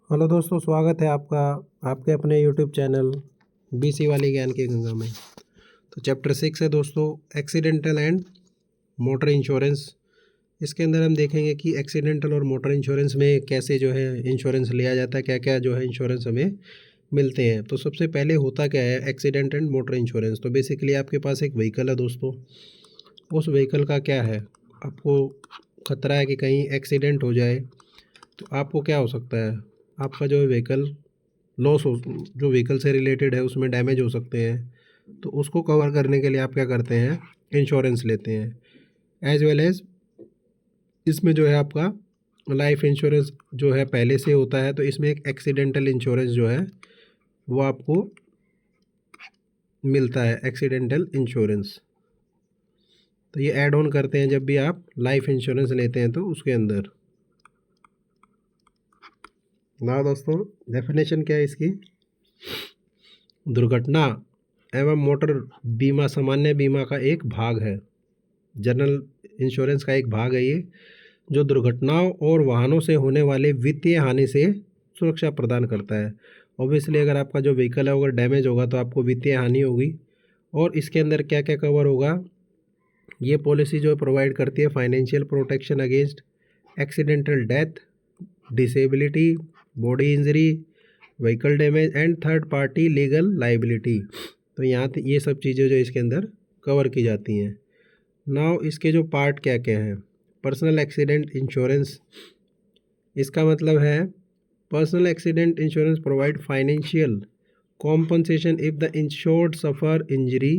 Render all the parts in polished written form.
Hello दोस्तों, स्वागत है आपका आपके अपने यूट्यूब चैनल बीसी वाली ज्ञान की गंगा में। तो चैप्टर 6 है दोस्तों, एक्सीडेंटल एंड मोटर इंश्योरेंस। इसके अंदर हम देखेंगे कि एक्सीडेंटल और मोटर इंश्योरेंस में कैसे जो है इंश्योरेंस लिया जाता है, क्या क्या जो है इंश्योरेंस हमें मिलते हैं। तो सबसे पहले होता क्या है एक्सीडेंट एंड मोटर इंश्योरेंस। तो बेसिकली आपके पास एक व्हीकल है दोस्तों, उस व्हीकल का क्या है, आपको खतरा है कि कहीं एक्सीडेंट हो जाए तो आपको क्या हो सकता है, आपका जो व्हीकल लॉस हो, जो व्हीकल से रिलेटेड है उसमें डैमेज हो सकते हैं। तो उसको कवर करने के लिए आप क्या करते हैं, इंश्योरेंस लेते हैं। एज वेल एज इसमें जो है आपका लाइफ इंश्योरेंस जो है पहले से होता है, तो इसमें एक एक्सीडेंटल इंश्योरेंस जो है वो आपको मिलता है, एक्सीडेंटल इंश्योरेंस। तो ये ऐड ऑन करते हैं जब भी आप लाइफ इंश्योरेंस लेते हैं तो उसके अंदर। ना दोस्तों, डेफिनेशन क्या है इसकी, दुर्घटना एवं मोटर बीमा सामान्य बीमा का एक भाग है, जनरल इंश्योरेंस का एक भाग है ये, जो दुर्घटनाओं और वाहनों से होने वाले वित्तीय हानि से सुरक्षा प्रदान करता है। ऑब्वियसली अगर आपका जो व्हीकल है अगर डैमेज होगा तो आपको वित्तीय हानि होगी। और इसके अंदर क्या क्या कवर होगा, ये पॉलिसी जो प्रोवाइड करती है financial protection against accidental death, disability, body injury, vehicle damage and third party legal liability. तो यहाँ ये सब चीज़ें जो इसके अंदर कवर की जाती हैं। नाउ इसके जो पार्ट क्या क्या हैं, पर्सनल एक्सीडेंट इंश्योरेंस, इसका मतलब है personal accident insurance provide financial compensation if the insured suffer injury,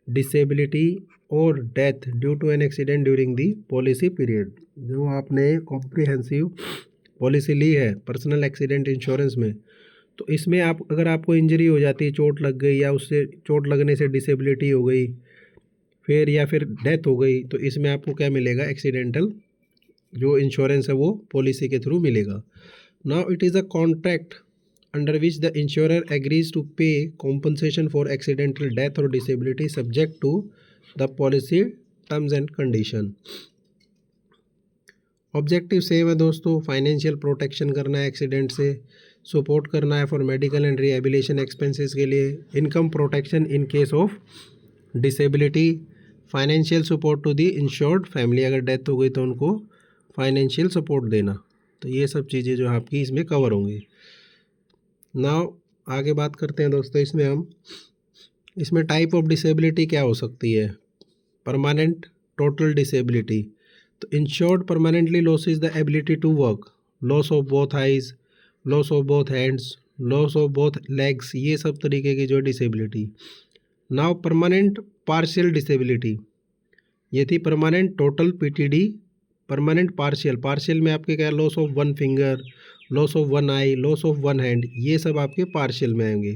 disability और death due to an accident during the policy period. जो आपने कॉम्प्रिहेंसिव पॉलिसी ली है पर्सनल एक्सीडेंट इंश्योरेंस में, तो इसमें आप अगर आपको इंजरी हो जाती है, चोट लग गई या उससे चोट लगने से डिसेबिलिटी हो गई फिर या फिर डेथ हो गई, तो इसमें आपको क्या मिलेगा, एक्सीडेंटल जो इंश्योरेंस है वो पॉलिसी के थ्रू मिलेगा। Now it is a contract under which the insurer agrees to pay compensation for accidental death और disability subject to the policy terms and condition. Objective same है दोस्तों, फाइनेंशियल प्रोटेक्शन करना है accident से, support करना है for medical and rehabilitation expenses के लिए, income protection in case of disability, financial support to the insured family, अगर डेथ हो गई तो उनको फाइनेंशियल सपोर्ट देना। तो ये सब चीज़ें जो आपकी इसमें कवर होंगी। नाउ आगे बात करते हैं दोस्तों, इसमें टाइप ऑफ डिसेबिलिटी क्या हो सकती है, परमानेंट, टोटल डिसेबिलिटी। तो insured permanently losses the ability to work, loss of both eyes, loss of both hands, loss of both legs, ये सब तरीके की जो disability. Now permanent partial disability, ये थी permanent total PTD, permanent partial, partial में आपके क्या, loss of one finger, loss of one eye, loss of one hand, ये सब आपके पार्शियल में आएंगे।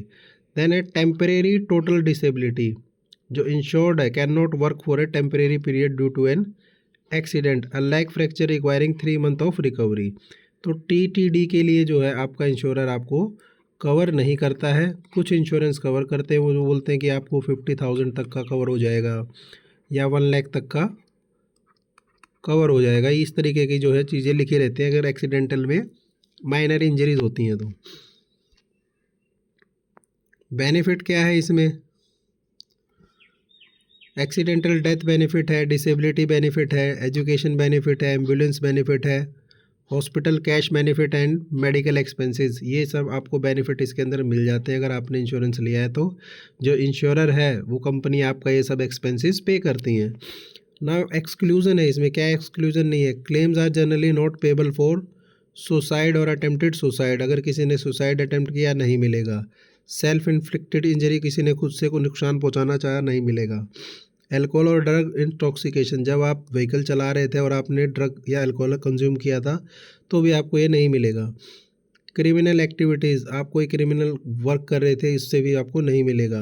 देन है टेम्परेरी टोटल डिसेबिलिटी, जो इंश्योर्ड है can not work for a temporary period due to an accident, a leg fracture requiring 3 month of recovery. तो TTD के लिए जो है आपका इंश्योरर आपको कवर नहीं करता है। कुछ इंश्योरेंस कवर करते हैं, वो जो बोलते हैं कि आपको 50,000 तक का कवर हो जाएगा या 1 लाख तक का कवर हो जाएगा। इस तरीके की जो है चीज़ें लिखी रहती हैं अगर एक्सीडेंटल में माइनर इंजरीज होती हैं तो। बेनिफिट क्या है इसमें, एक्सीडेंटल डेथ बेनिफिट है, डिसेबिलिटी बेनिफिट है, एजुकेशन बेनिफिट है, एम्बुलेंस बेनिफिट है, hospital cash benefit and medical expenses, ये सब आपको बेनिफिट इसके अंदर मिल जाते हैं अगर आपने इंश्योरेंस लिया है तो। जो इंश्योरर है वो कंपनी आपका ये सब एक्सपेंसेस पे करती हैं। ना एक्सक्लूज़न है इसमें, क्या एक्सक्लूज़न नहीं है, claims are generally not payable for suicide और अटेम्प्टेड सुसाइड, अगर किसी ने सुसाइड अटेम्प्ट किया नहीं मिलेगा। सेल्फ इन्फ्लिक्टेड इंजरी, किसी ने खुद से को नुकसान पहुंचाना चाहा, नहीं मिलेगा। एल्कोहल और ड्रग इंटॉक्सिकेशन, जब आप व्हीकल चला रहे थे और आपने ड्रग या एल्कोहल कंज्यूम किया था तो भी आपको ये नहीं मिलेगा। क्रिमिनल एक्टिविटीज़, आप कोई क्रिमिनल वर्क कर रहे थे, इससे भी आपको नहीं मिलेगा।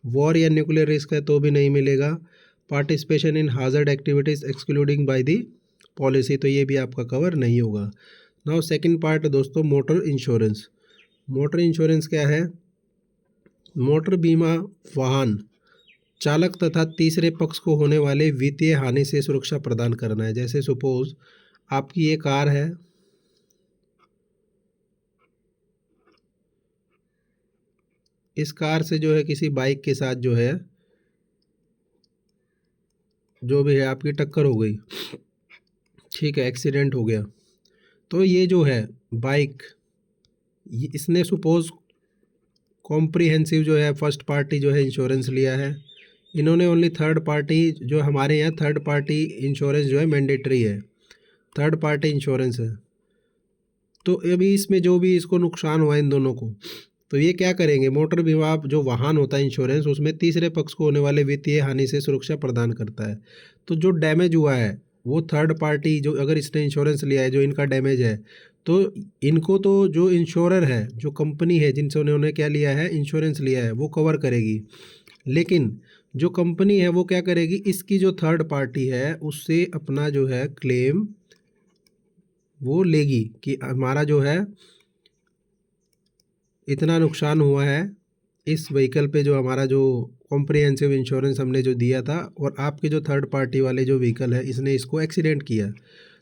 वॉर या न्यूक्लियर रिस्क है तो भी नहीं मिलेगा। Participation in hazard activities excluding by the policy, तो ये भी आपका कवर नहीं होगा। नाउ सेकंड पार्ट दोस्तों, मोटर इंश्योरेंस। मोटर इंश्योरेंस क्या है, मोटर बीमा वाहन चालक तथा तीसरे पक्ष को होने वाले वित्तीय हानि से सुरक्षा प्रदान करना है। जैसे सपोज आपकी ये कार है, इस कार से जो है किसी बाइक के साथ जो है जो भी है आपकी टक्कर हो गई, ठीक है, एक्सीडेंट हो गया, तो ये जो है बाइक, इसने सपोज कॉम्प्रिहेंसिव जो है फर्स्ट पार्टी जो है इंश्योरेंस लिया है, इन्होंने ओनली थर्ड पार्टी, जो हमारे यहाँ थर्ड पार्टी इंश्योरेंस जो है मैंडेटरी है, थर्ड पार्टी इंश्योरेंस है। तो अभी इसमें जो भी इसको नुकसान हुआ इन दोनों को, तो ये क्या करेंगे, मोटर बीमा जो वाहन होता है इंश्योरेंस, उसमें तीसरे पक्ष को होने वाले वित्तीय हानि से सुरक्षा प्रदान करता है। तो जो डैमेज हुआ है वो थर्ड पार्टी, जो अगर इसने इंश्योरेंस लिया है, जो इनका डैमेज है, तो इनको तो जो इंश्योरर है, जो कंपनी है जिनसे उन्होंने क्या लिया है, इंश्योरेंस लिया है, वो कवर करेगी। लेकिन जो कंपनी है वो क्या करेगी, इसकी जो थर्ड पार्टी है उससे अपना जो है क्लेम वो लेगी कि हमारा जो है इतना नुकसान हुआ है इस व्हीकल पे, जो हमारा जो कॉम्प्रिहेंसिव इंश्योरेंस हमने जो दिया था, और आपके जो थर्ड पार्टी वाले जो व्हीकल है इसने इसको एक्सीडेंट किया,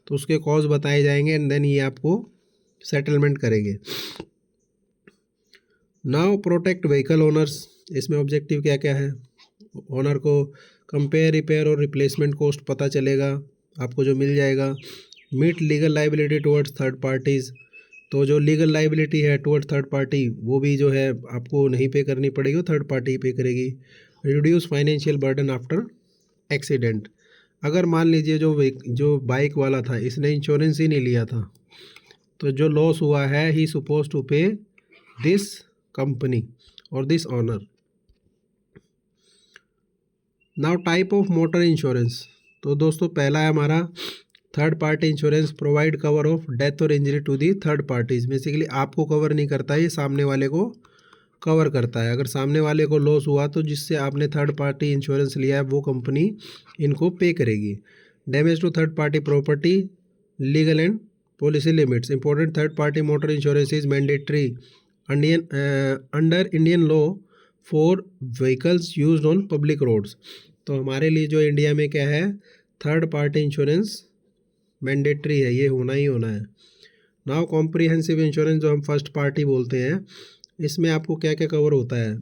तो उसके कॉज बताए जाएंगे एंड देन ये आपको सेटलमेंट करेंगे। नाउ प्रोटेक्ट व्हीकल ओनर्स, इसमें ऑब्जेक्टिव क्या क्या है, ओनर को कंपेयर, रिपेयर और रिप्लेसमेंट कॉस्ट पता चलेगा, आपको जो मिल जाएगा। Meet legal liability towards third parties, तो जो लीगल लाइबिलिटी है टुवर्ड्स थर्ड पार्टी वो भी जो है आपको नहीं पे करनी पड़ेगी, वो थर्ड पार्टी पे करेगी। Reduce financial burden after accident, अगर मान लीजिए जो बाइक वाला था इसने इंश्योरेंस ही नहीं लिया था, तो जो लॉस हुआ है he suppose to pay this company और this owner. Now type of motor insurance, तो दोस्तों पहला है हमारा third party insurance, provide cover of death और injury to the third parties. Basically आपको कवर नहीं करता, ये सामने वाले को कवर करता है। अगर सामने वाले को लॉस हुआ तो जिससे आपने थर्ड पार्टी इंश्योरेंस लिया है वो कंपनी इनको पे करेगी। Damage to third party property, legal and policy limits, important third party motor insurance is mandatory under Indian law for vehicles used on public roads. तो हमारे लिए जो इंडिया में क्या है, थर्ड पार्टी इंश्योरेंस मैंडेटरी है, ये होना ही होना है। नाउ कॉम्प्रिहेंसिव इंश्योरेंस जो हम फर्स्ट पार्टी बोलते हैं, इसमें आपको क्या क्या कवर होता है,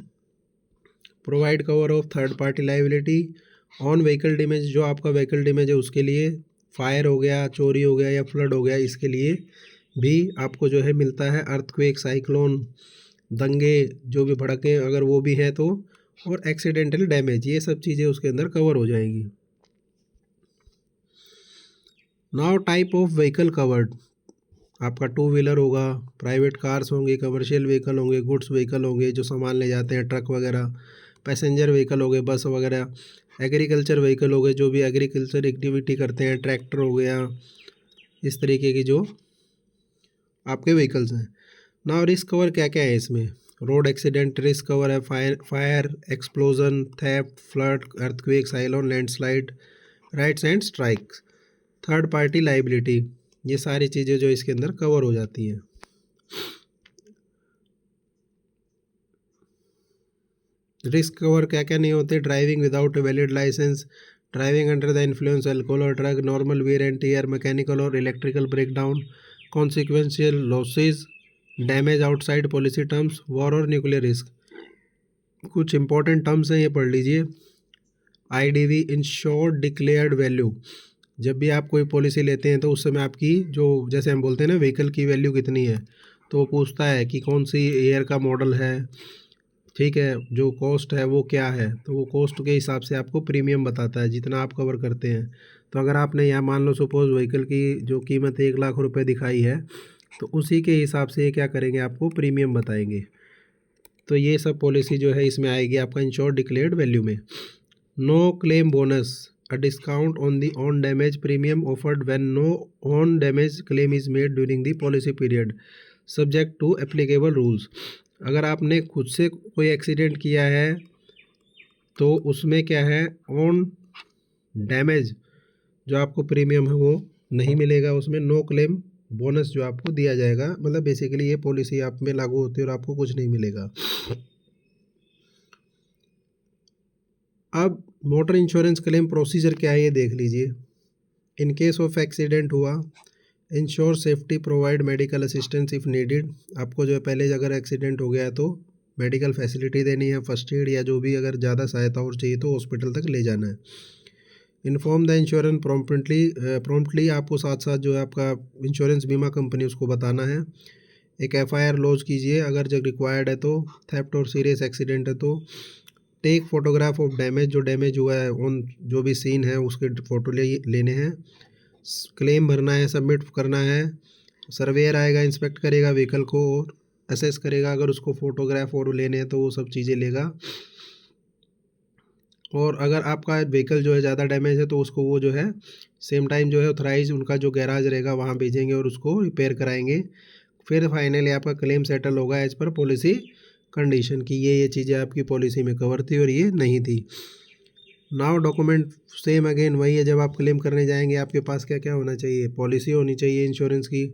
provide cover of third party liability on vehicle damage, जो आपका व्हीकल डैमेज है उसके लिए, फायर हो गया, चोरी हो गया या फ्लड हो गया, इसके लिए भी आपको जो है मिलता है। अर्थक्वेक, साइक्लोन, दंगे जो भी भड़के अगर वो भी है तो, और एक्सीडेंटल डैमेज, ये सब चीज़ें उसके अंदर कवर हो जाएंगी। Now type of vehicle covered, आपका टू व्हीलर होगा, प्राइवेट कार्स होंगे, कमर्शियल व्हीकल होंगे, गुड्स व्हीकल होंगे जो सामान ले जाते हैं, ट्रक वगैरह, पैसेंजर व्हीकल हो गए, बस वगैरह, एग्रीकल्चर व्हीकल हो गए जो भी एग्रीकल्चर एक्टिविटी करते हैं, ट्रैक्टर हो गया, इस तरीके की जो आपके व्हीकल्स हैं। नाउ रिस्क कवर क्या क्या है इसमें, रोड एक्सीडेंट रिस्क कवर है, fire explosion, theft, flood, earthquake, cyclone, landslide, rights and strikes, third party liability, ये सारी चीज़ें जो इसके अंदर कवर हो जाती हैं। रिस्क कवर क्या क्या नहीं होते, driving without a valid licence, driving under the influence alcohol और drug, normal wear and tear, mechanical और electrical breakdown, consequential losses, damage outside policy terms, war और न्यूक्लियर रिस्क। कुछ इंपॉर्टेंट टर्म्स हैं, ये पढ़ लीजिए। IDV, इंश्योर्ड डिक्लेयर्ड वैल्यू, जब भी आप कोई पॉलिसी लेते हैं तो उस समय आपकी जो, जैसे हम बोलते हैं ना व्हीकल की वैल्यू कितनी है, तो वो पूछता है कि कौन सी ईयर का मॉडल है, ठीक है, जो कॉस्ट है वो क्या है, तो वो कॉस्ट के हिसाब से आपको प्रीमियम बताता है जितना आप कवर करते हैं। तो अगर आपने यहाँ मान लो सपोज व्हीकल की जो कीमत 1 लाख रुपए दिखाई है, तो उसी के हिसाब से ये क्या करेंगे, आपको प्रीमियम बताएंगे। तो ये सब पॉलिसी जो है इसमें आएगी आपका इंश्योर्ड डिक्लेयर्ड वैल्यू में। No claim bonus, a discount on the on damage premium offered when no on damage claim is made during the policy period subject to applicable rules। अगर आपने खुद से कोई एक्सीडेंट किया है तो उसमें क्या है, ऑन डैमेज जो आपको प्रीमियम है वो नहीं मिलेगा, उसमें नो क्लेम बोनस जो आपको दिया जाएगा, मतलब बेसिकली ये पॉलिसी आप में लागू होती है और आपको कुछ नहीं मिलेगा। अब मोटर इंश्योरेंस क्लेम प्रोसीजर क्या है ये देख लीजिए। इन केस ऑफ एक्सीडेंट हुआ, ensure safety, provide medical assistance if needed, आपको जो है पहले अगर एक्सीडेंट हो गया है तो मेडिकल फैसिलिटी देनी है, फर्स्ट एड या जो भी अगर ज़्यादा सहायता और चाहिए तो हॉस्पिटल तक ले जाना है। इन्फॉर्म द इंश्योरेंस प्रॉम्प्टली आपको साथ साथ जो है आपका इंश्योरेंस बीमा कंपनी उसको बताना है। एक एफआईआर लॉन्च कीजिए अगर जब रिक्वायर्ड है तो। थेफ्ट और सीरियस एक्सीडेंट है तो टेक फोटोग्राफ ऑफ डैमेज, जो डैमेज हुआ है उन जो भी सीन है उसके फ़ोटो लेने हैं। क्लेम भरना है, सबमिट करना है। सर्वेयर आएगा, इंस्पेक्ट करेगा व्हीकल को और असेस करेगा, अगर उसको फ़ोटोग्राफ और लेने हैं तो वो सब चीज़ें लेगा। और अगर आपका व्हीकल जो है ज़्यादा डैमेज है तो उसको वो जो है सेम टाइम जो है ऑथराइज उनका जो गैराज रहेगा वहाँ भेजेंगे और उसको रिपेयर कराएंगे। फिर फाइनली आपका क्लेम सेटल होगा एज पर पॉलिसी कंडीशन की ये चीज़ें आपकी पॉलिसी में कवर थी और ये नहीं थी। नाउ डॉक्यूमेंट सेम अगेन वही है, जब आप क्लेम करने जाएंगे आपके पास क्या क्या होना चाहिए, पॉलिसी होनी चाहिए इंश्योरेंस की,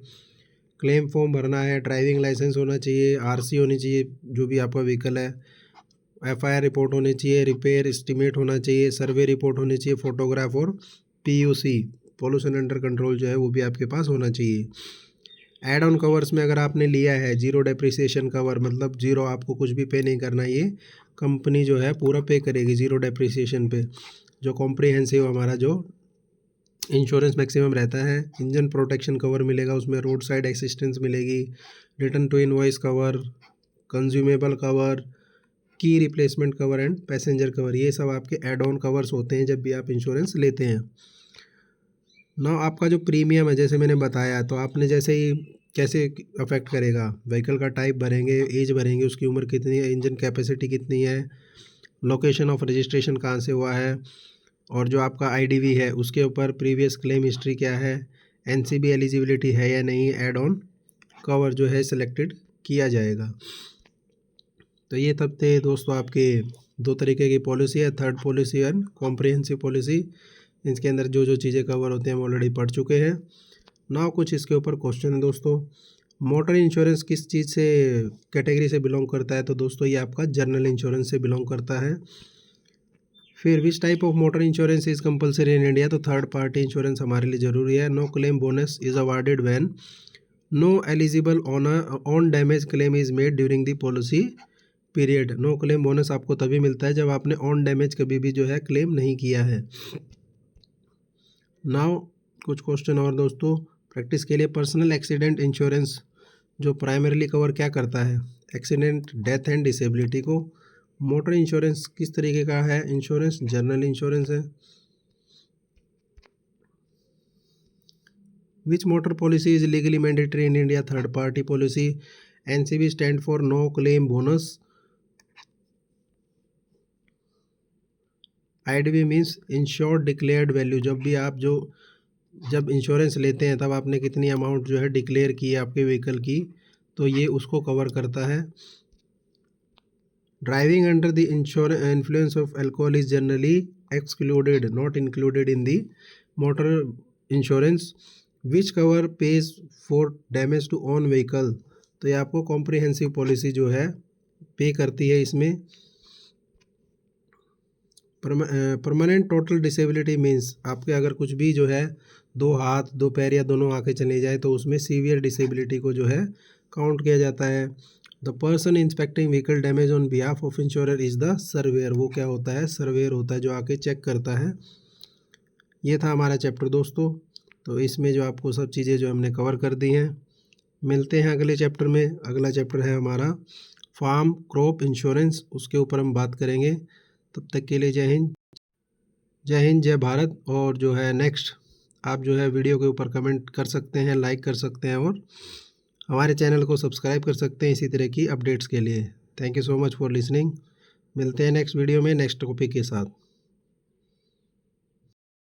क्लेम फॉर्म भरना है, ड्राइविंग लाइसेंस होना चाहिए, आरसी होनी चाहिए जो भी आपका व्हीकल है, एफआईआर रिपोर्ट होनी चाहिए, रिपेयर एस्टीमेट होना चाहिए, सर्वे रिपोर्ट होनी चाहिए, फोटोग्राफ और पीयूसी पॉल्यूशन अंडर कंट्रोल जो है वो भी आपके पास होना चाहिए। एड ऑन कवर्स में अगर आपने लिया है जीरो डेप्रिसिएशन कवर, मतलब जीरो आपको कुछ भी पे नहीं करना, ये कंपनी जो है पूरा पे करेगी जीरो डेप्रिसिएशन पे। जो कॉम्प्रिहेंसिव हमारा जो इंश्योरेंस मैक्सिमम रहता है, इंजन प्रोटेक्शन कवर मिलेगा उसमें, रोड साइड असिस्टेंस मिलेगी, return to invoice cover, consumable cover, key replacement cover and passenger cover, ये सब आपके एड ऑन कवर्स होते हैं जब भी आप इंश्योरेंस लेते हैं। ना आपका जो प्रीमियम है जैसे मैंने बताया, तो आपने जैसे ही कैसे अफेक्ट करेगा, व्हीकल का टाइप भरेंगे, एज भरेंगे, उसकी उम्र कितनी है, इंजन कैपेसिटी कितनी है, लोकेशन ऑफ रजिस्ट्रेशन कहाँ से हुआ है, और जो आपका आईडीवी है उसके ऊपर प्रीवियस क्लेम हिस्ट्री क्या है, एनसीबी एलिजिबिलिटी है या नहीं, एड ऑन कवर जो है सिलेक्टेड किया जाएगा। तो ये तब थे दोस्तों आपके दो तरीके की पॉलिसी है, third policy and comprehensive policy. इसके अंदर जो जो चीज़ें कवर होते हैं हम ऑलरेडी पढ़ चुके हैं। ना कुछ इसके ऊपर क्वेश्चन है दोस्तों। मोटर इंश्योरेंस किस चीज़ से कैटेगरी से बिलोंग करता है, तो दोस्तों ये आपका जनरल इंश्योरेंस से बिलोंग करता है। फिर which type of motor insurance is compulsory in India, तो थर्ड पार्टी इंश्योरेंस हमारे लिए ज़रूरी है। No claim bonus is awarded when no eligible on damage claim is made during the policy period. No claim bonus आपको तभी मिलता है जब आपने ऑन डैमेज कभी भी जो है क्लेम नहीं किया है। नाउ कुछ क्वेश्चन और दोस्तों प्रैक्टिस के लिए। पर्सनल एक्सीडेंट इंश्योरेंस जो प्राइमरीली कवर क्या करता है, एक्सीडेंट, डेथ एंड डिसेबिलिटी को। मोटर इंश्योरेंस किस तरीके का है इंश्योरेंस, जनरल इंश्योरेंस है। Which motor policy is legally mandatory in India, third party policy. NCB stand for no claim bonus. IDV means insured declared value, जब insurance लेते हैं तब आपने कितनी अमाउंट जो है डिक्लेयर की है आपके व्हीकल की, तो ये उसको कवर करता है। Driving under the influence of alcohol is generally excluded, not included in the motor insurance. Which cover pays for damage to own vehicle, तो ये आपको कॉम्प्रिहेंसिव पॉलिसी जो है पे करती है इसमें। परमानेंट टोटल डिसेबिलिटी मीन्स आपके अगर कुछ भी जो है दो हाथ, दो पैर या दोनों आंखें चले जाए तो उसमें सीवियर डिसेबिलिटी को जो है काउंट किया जाता है। The person inspecting vehicle damage on behalf of insurer is the surveyor, वो क्या होता है, सर्वेयर होता है जो आके चेक करता है। ये था हमारा चैप्टर दोस्तों, तो इसमें जो आपको सब चीज़ें जो हमने कवर कर दी हैं। मिलते हैं अगले चैप्टर में। अगला चैप्टर है हमारा फार्म क्रॉप इंश्योरेंस, उसके ऊपर हम बात करेंगे। तब तक के लिए जय हिंद, जय हिंद, जय भारत। और जो है नेक्स्ट आप जो है वीडियो के ऊपर कमेंट कर सकते हैं, लाइक कर सकते हैं और हमारे चैनल को सब्सक्राइब कर सकते हैं इसी तरह की अपडेट्स के लिए। Thank you so much for listening. मिलते हैं नेक्स्ट वीडियो में नेक्स्ट टॉपिक के साथ।